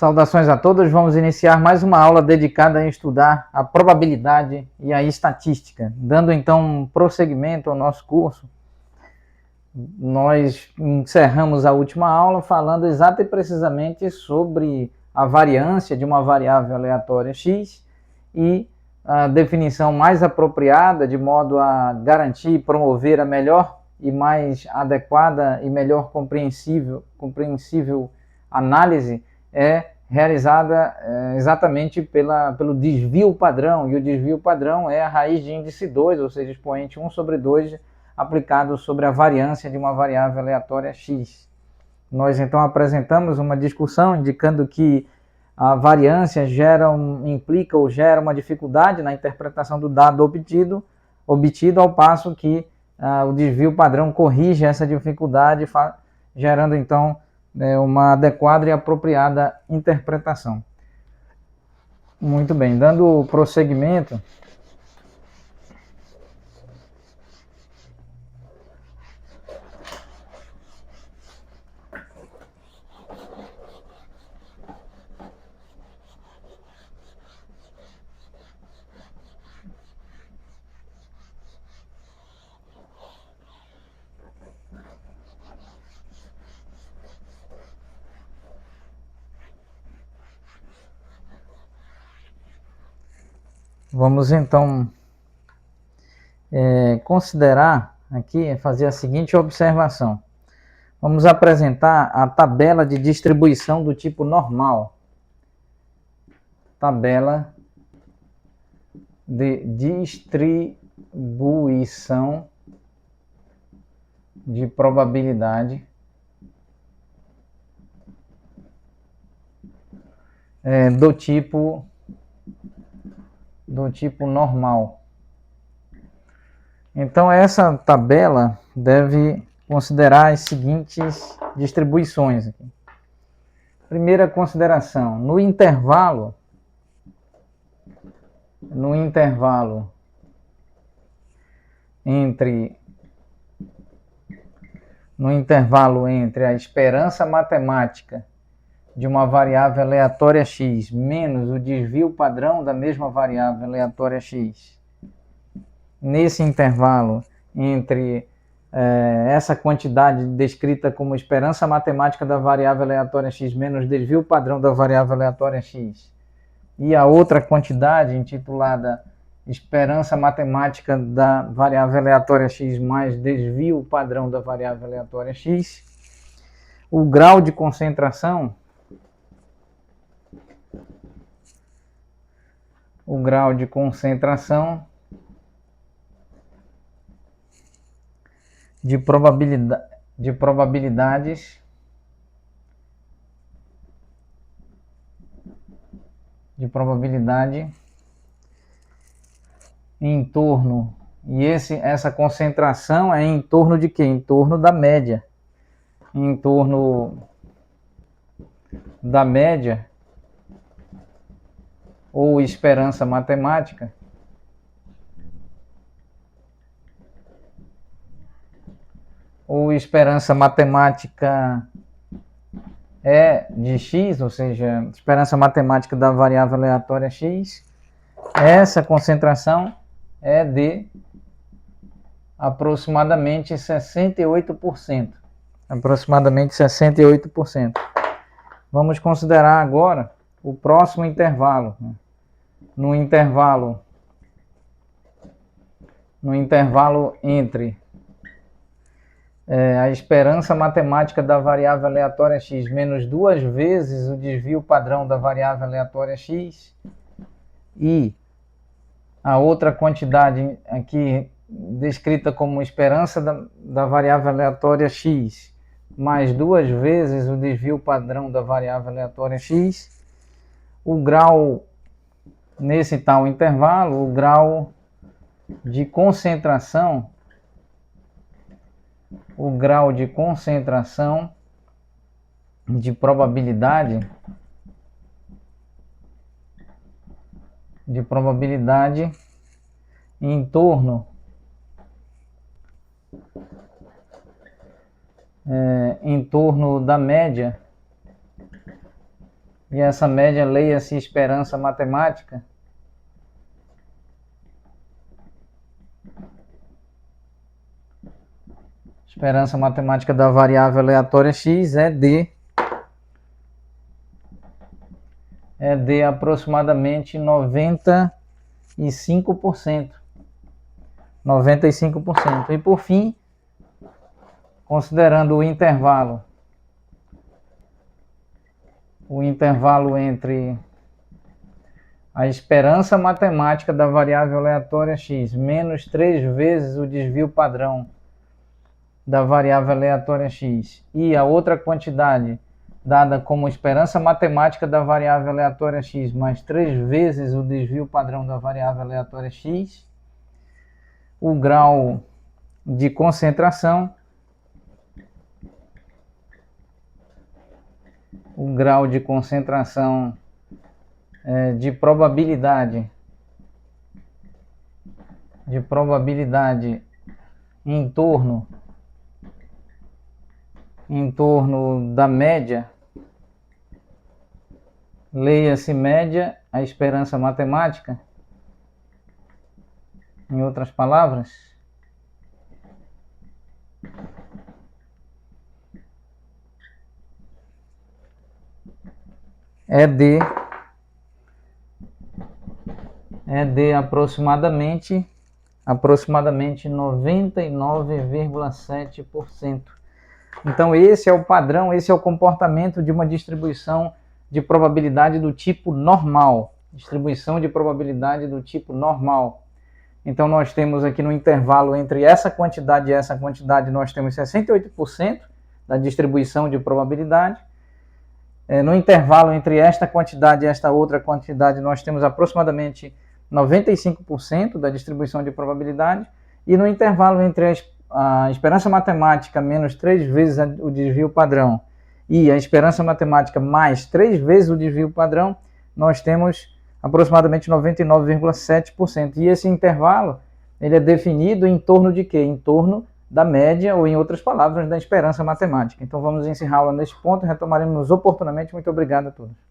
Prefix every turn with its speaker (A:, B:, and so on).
A: Saudações a todos, vamos iniciar mais uma aula dedicada a estudar a probabilidade e a estatística. Dando então prosseguimento ao nosso curso, nós encerramos a última aula falando exata e precisamente sobre a variância de uma variável aleatória x e a definição mais apropriada de modo a garantir e promover a melhor e mais adequada e melhor compreensível análise é realizada exatamente pelo desvio padrão, e o desvio padrão é a raiz de índice 2, ou seja, expoente 1 sobre 2, aplicado sobre a variância de uma variável aleatória x. Nós então apresentamos uma discussão indicando que a variância implica ou gera uma dificuldade na interpretação do dado obtido ao passo que o desvio padrão corrige essa dificuldade, gerando então uma adequada e apropriada interpretação. Muito bem, dando prosseguimento, vamos então considerar aqui, fazer a seguinte observação. Vamos apresentar a tabela de distribuição do tipo normal. Tabela de distribuição de probabilidade do tipo normal. Então essa tabela deve considerar as seguintes distribuições aqui. Primeira consideração, no intervalo entre a esperança matemática de uma variável aleatória x menos o desvio padrão da mesma variável aleatória x. Nesse intervalo entre essa quantidade descrita como esperança matemática da variável aleatória x menos desvio padrão da variável aleatória x e a outra quantidade intitulada esperança matemática da variável aleatória x mais desvio padrão da variável aleatória x, o grau de concentração de probabilidades em torno, e essa concentração é em torno de quê? Em torno da média. Em torno da média ou esperança matemática é de x, ou seja, esperança matemática da variável aleatória x, essa concentração é de aproximadamente 68%. Vamos considerar agora o próximo intervalo. No intervalo entre a esperança matemática da variável aleatória x menos 2 vezes o desvio padrão da variável aleatória x e a outra quantidade aqui descrita como esperança da variável aleatória x mais 2 vezes o desvio padrão da variável aleatória x, o grau, nesse tal intervalo, o grau de concentração de probabilidade em torno da média e essa média leia-se esperança matemática, esperança matemática da variável aleatória x é de aproximadamente 95%. 95%. E por fim, considerando o intervalo entre a esperança matemática da variável aleatória x menos 3 vezes o desvio padrão da variável aleatória x e a outra quantidade dada como esperança matemática da variável aleatória x mais 3 vezes o desvio padrão da variável aleatória x, o grau de concentração de probabilidade em torno da média, leia-se média, a esperança matemática, em outras palavras, é de aproximadamente 99,7%. Então esse é o padrão, esse é o comportamento de uma distribuição de probabilidade do tipo normal. Distribuição de probabilidade do tipo normal. Então nós temos aqui no intervalo entre essa quantidade e essa quantidade, nós temos 68% da distribuição de probabilidade. No intervalo entre esta quantidade e esta outra quantidade, nós temos aproximadamente 95% da distribuição de probabilidade. E no intervalo entre a esperança matemática menos 3 vezes o desvio padrão e a esperança matemática mais 3 vezes o desvio padrão, nós temos aproximadamente 99,7%. E esse intervalo ele é definido em torno de quê? Em torno da média, ou em outras palavras, da esperança matemática. Então vamos encerrar-la neste ponto, retomaremos oportunamente. Muito obrigado a todos.